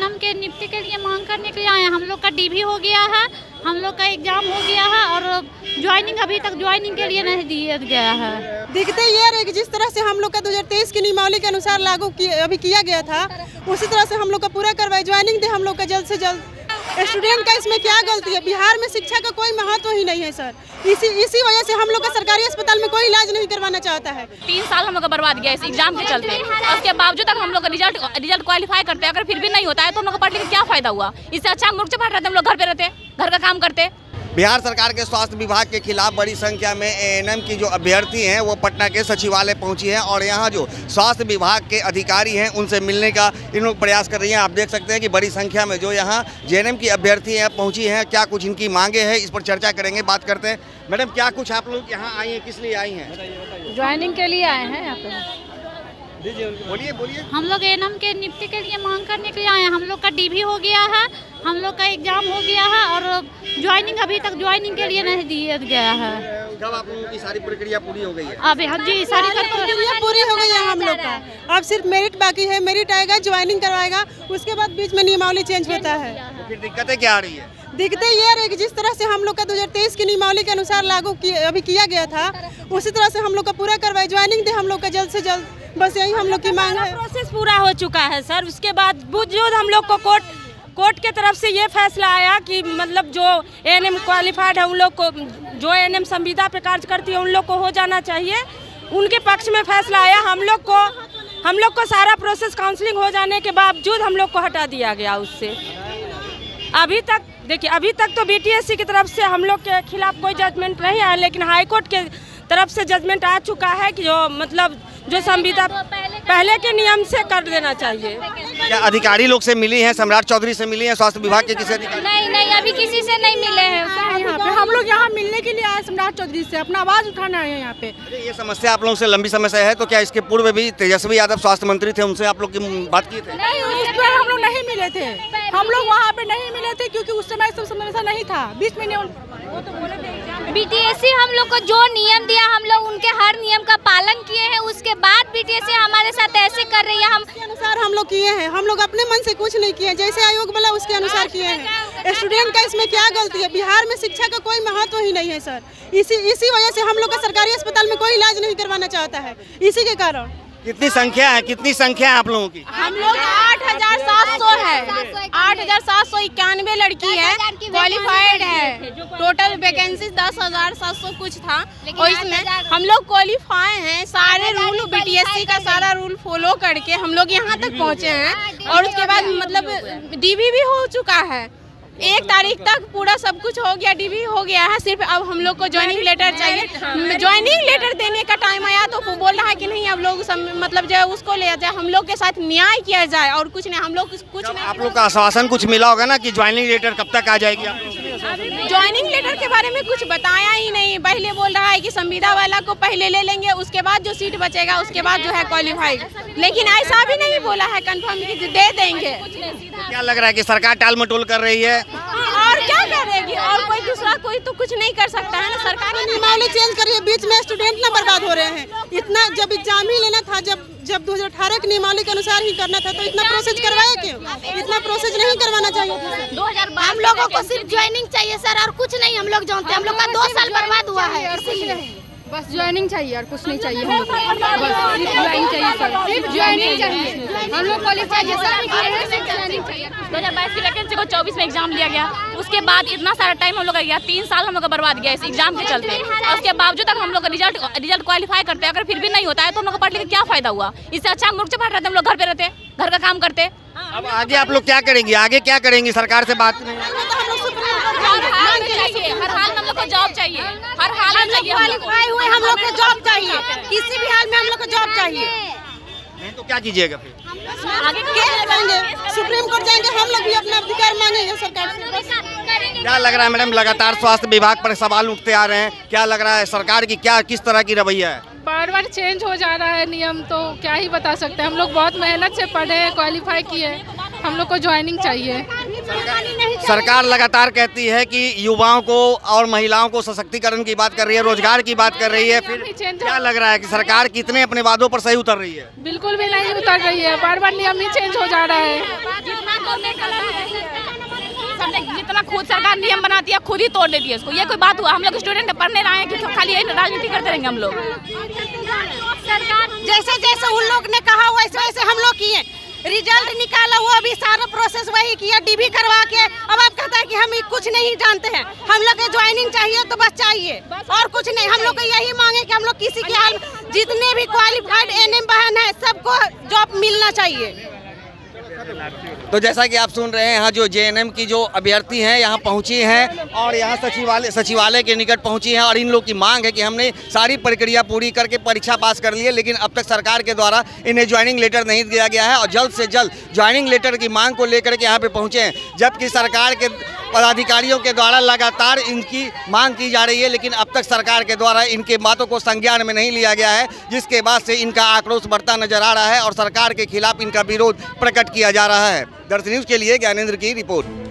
ANM के नियुक्ति के लिए मांग करने के लिए आए हैं। हम लोग का डीवी हो गया है, हम लोग का एग्जाम हो गया है और ज्वाइनिंग अभी तक ज्वाइनिंग के लिए नहीं दिया गया है। दिखते ये रहे कि जिस तरह से हम लोग का 2023 की नियमावली के अनुसार लागू अभी किया गया था, उसी तरह से हम लोग का पूरा करवाए, ज्वाइनिंग दे हम लोग का जल्द से जल्द। स्टूडेंट का इसमें क्या गलती है? बिहार में शिक्षा का कोई महत्व ही नहीं है सर। इसी वजह से हम लोग का सरकारी अस्पताल में कोई इलाज नहीं करवाना चाहता है। 3 साल हम लोग का बर्बाद गया इस एग्जाम के चलते। उसके बावजूद तक हम लोग का रिजल्ट क्वालिफाई करते हैं, अगर फिर भी नहीं होता है तो हम लोग को पढ़ लिख क्या फायदा हुआ? इससे अच्छा हम मुर्चे पढ़ रहे थे, हम लोग घर पे रहते, घर का काम करते। बिहार सरकार के स्वास्थ्य विभाग के खिलाफ बड़ी संख्या में एएनएम की जो अभ्यर्थी हैं वो पटना के सचिवालय पहुंची हैं और यहां जो स्वास्थ्य विभाग के अधिकारी हैं उनसे मिलने का इन लोग प्रयास कर रही हैं। आप देख सकते हैं कि बड़ी संख्या में जो यहां जेएनएम की अभ्यर्थी हैं पहुंची हैं। क्या कुछ इनकी मांगे हैं, इस पर चर्चा करेंगे, बात करते हैं। मैडम, क्या कुछ आप लोग यहाँ आई हैं, किस लिए आई हैं? ज्वाइनिंग के लिए आए हैं यहाँ पे। बोलिए बोलिए। हम लोग एएनएम के नियुक्ति के लिए मांग करने के लिए आए हैं। हम लोग का डीवी हो गया है, हम लोग का एग्जाम हो गया है और ज्वाइनिंग अभी तक ज्वाइनिंग के लिए नहीं दिया गया है। कब आप लोगों की सारी प्रक्रिया पूरी हो गई है? अभी हाँ जी, सारी प्रक्रिया पूरी हो गई है हम लोग का। अब सिर्फ मेरिट बाकी है, मेरिट आएगा, ज्वाइनिंग करवाएगा, उसके बाद बीच में नियमावली चेंज होता है। तो फिर दिक्कतें क्या आ रही है? दिखते ये रहे कि जिस तरह से हम लोग का 2023 की नियमावली के अनुसार लागू अभी किया गया था, उसी तरह से हम लोग का पूरा करवाए, ज्वाइनिंग दे हम लोग का जल्द से जल्द। बस यही हम लोग की मांग है। प्रोसेस पूरा हो चुका है सर। उसके बाद बुजुर्ग हम लोग को कोर्ट के तरफ से ये फैसला आया कि मतलब जो एएनएम क्वालिफाइड है उन लोग को, जो एएनएम संविदा पे कार्य करती है उन लोग को हो जाना चाहिए। उनके पक्ष में फैसला आया। हम लोग को सारा प्रोसेस काउंसलिंग हो जाने के बावजूद हम लोग को हटा दिया गया उससे। अभी तक तो बीटीएससी की तरफ से हम लोग के खिलाफ कोई जजमेंट नहीं आया, लेकिन हाईकोर्ट के तरफ से जजमेंट आ चुका है कि जो संविदा पहले के नियम से कर देना चाहिए। क्या अधिकारी लोग से मिली हैं? सम्राट चौधरी से मिली हैं? स्वास्थ्य विभाग के किसी अधिकारी? नहीं, अभी किसी से नहीं मिले हैं। यहाँ पे हम लोग यहाँ मिलने के लिए आए सम्राट चौधरी से, अपना आवाज उठाना है यहाँ पे। ये समस्या आप लोगों से लंबी समय से है, तो क्या इसके पूर्व भी तेजस्वी यादव स्वास्थ्य मंत्री थे, उनसे आप लोग की बात की थे? नहीं, उस पर हम लोग नहीं मिले थे। हम लोग वहाँ पे नहीं मिले थे क्योंकि उस समय सब समस्या नहीं था। बीच में बीटीएससी हम लोग को जो नियम दिया हम लोग उनके हर नियम का पालन किए हैं। उसके बाद बीटीएससी हमारे साथ ऐसे कर रही है। उसके अनुसार हम लोग किए हैं। हम लोग अपने मन से कुछ नहीं किए, जैसे आयोग बोला उसके अनुसार किए हैं। स्टूडेंट का इसमें क्या गलती है? बिहार में शिक्षा का कोई महत्व ही नहीं है सर। इसी वजह से हम लोग का सरकारी अस्पताल में कोई इलाज नहीं करवाना चाहता है, इसी के कारण। कितनी संख्या है आप लोगों की? हम लोग 8700 है। 8791 लड़की है, क्वालिफाइड है। टोटल वैकेंसी 10,700 कुछ था और इसमें हम लोग क्वालिफाई हैं। सारे रूल बीटीएससी का सारा रूल फॉलो करके हम लोग यहाँ तक पहुँचे हैं और उसके बाद मतलब डीवी भी हो चुका है। 1 तारीख तक पूरा सब कुछ हो गया, डीवी हो गया है। सिर्फ अब हम लोग को ज्वाइनिंग लेटर चाहिए। ज्वाइनिंग लेटर देने का टाइम आया तो वो बोल रहा है कि नहीं, अब लोग मतलब जो है उसको ले जाए, हम लोग के साथ न्याय किया जाए और कुछ नहीं। हम लोग कुछ नहीं। आप लोग का आश्वासन कुछ मिला होगा ना कि ज्वाइनिंग लेटर कब तक आ जाएगी? ज्वाइनिंग लेटर के बारे में कुछ बताया ही नहीं। पहले बोल रहा है कि संविदा वाला को पहले ले लेंगे, उसके बाद जो सीट बचेगा उसके बाद जो है क्वालिफाइड, लेकिन ऐसा भी नहीं बोला है कंफर्म कि दे देंगे। क्या लग रहा है कि सरकार टाल मटोल कर रही है? और क्या करेगी? और कोई दूसरा कोई तो कुछ नहीं कर सकता है ना। सरकार ने नियमावली चेंज करिए, बीच में स्टूडेंट ना बर्बाद हो रहे हैं। इतना जब एग्जाम ही लेना था, जब 2018 की नियमावली के अनुसार ही करना था, तो इतना प्रोसेस करवाया क्यों? इतना प्रोसेस नहीं करवाना चाहिए। 2012 हम लोगों को सिर्फ ज्वाइनिंग चाहिए सर, और कुछ नहीं। हम लोग जानते हैं हम लोग का 2 साल बर्बाद हुआ है, इसीलिए बस ज्वाइनिंग चाहिए और कुछ नहीं चाहिए। हम लोग बस सिर्फ ज्वाइनिंग चाहिए सर, सिर्फ ज्वाइनिंग चाहिए। हम लोग क्वालिफाई जैसा भी किए हैं, सिर्फ ज्वाइनिंग चाहिए। 2022 की वैकेंसी को 24 में एग्जाम लिया गया। उसके बाद इतना सारा टाइम हम लोग का गया, 3 साल हम लोग का बर्बाद गया इस एग्जाम के चलते। और उसके बावजूद तक हम लोग रिजल्ट क्वालिफाई करते, अगर फिर भी नहीं होता है तो हम लोग को पढ़ लिख क्या फायदा हुआ? इससे अच्छा हम मुर्चे पढ़ रहे थे, हम लोग घर पे रहते, घर का काम करते। अब आगे आप लोग क्या करेंगे? आगे क्या करेंगी? सरकार से बात नहीं? हर हाल में हम लोग को जॉब चाहिए, हर हाल में चाहिए। क्वालिफाई हुए हम लोग को जॉब चाहिए, किसी भी हाल में हम लोग को जॉब चाहिए। नहीं तो क्या कीजिएगा फिर? आगे जाएंगे, सुप्रीम कोर्ट जाएंगे, हम लोग भी अपना अधिकार मांगेंगे सरकार से। क्या लग रहा है मैडम, लगातार स्वास्थ्य विभाग पर सवाल उठते आ रहे हैं, क्या लग रहा है सरकार की किस तरह की रवैया है? बार बार चेंज हो जा रहा है नियम, तो क्या ही बता सकते हैं। हम लोग बहुत मेहनत से पढ़े हैं, क्वालिफाई किए, हम लोग को ज्वाइनिंग चाहिए। सरकार लगातार कहती है कि युवाओं को और महिलाओं को सशक्तिकरण की बात कर रही है, रोजगार की बात कर रही है, फिर क्या लग रहा है कि सरकार कितने अपने वादों पर सही उतर रही है? बिल्कुल भी नहीं उतर रही है, बार बार नियम ही चेंज हो जा रहा है। जितना सबने जितना खुद सरकार नियम बनाती है खुद ही तोड़ देती है उसको। ये कोई बात हुआ? हम लोग स्टूडेंट पढ़ने आए हैं कि खाली यही राजनीति करते रहेंगे हम लोग? जैसे जैसे उन लोग ने कहा वैसे वैसे हम लोग किए। रिजल्ट निकाला वो भी सारा प्रोसेस वही किया, डीबी करवा के। अब आप कहता है कि हम कुछ नहीं जानते हैं। हम लोग को ज्वाइनिंग चाहिए तो बस चाहिए और कुछ नहीं। हम लोग को यही मांगे कि हम लोग किसी के हाल जितने भी क्वालिफाइड एनएम बहन है सबको जॉब मिलना चाहिए। तो जैसा कि आप सुन रहे हैं यहाँ जो जेएनएम की जो अभ्यर्थी हैं यहाँ पहुँची हैं और यहाँ सचिवालय के निकट पहुँची हैं और इन लोग की मांग है कि हमने सारी प्रक्रिया पूरी करके परीक्षा पास कर ली है, लेकिन अब तक सरकार के द्वारा इन्हें ज्वाइनिंग लेटर नहीं दिया गया है और जल्द से जल्द ज्वाइनिंग लेटर की मांग को लेकर के यहाँ पे पहुँचे हैं। जबकि सरकार के पदाधिकारियों के द्वारा लगातार इनकी मांग की जा रही है, लेकिन अब तक सरकार के द्वारा इनके बातों को संज्ञान में नहीं लिया गया है, जिसके बाद से इनका आक्रोश बढ़ता नजर आ रहा है और सरकार के खिलाफ इनका विरोध प्रकट किया जा रहा है। दर्शन न्यूज़ के लिए ज्ञानेंद्र की रिपोर्ट।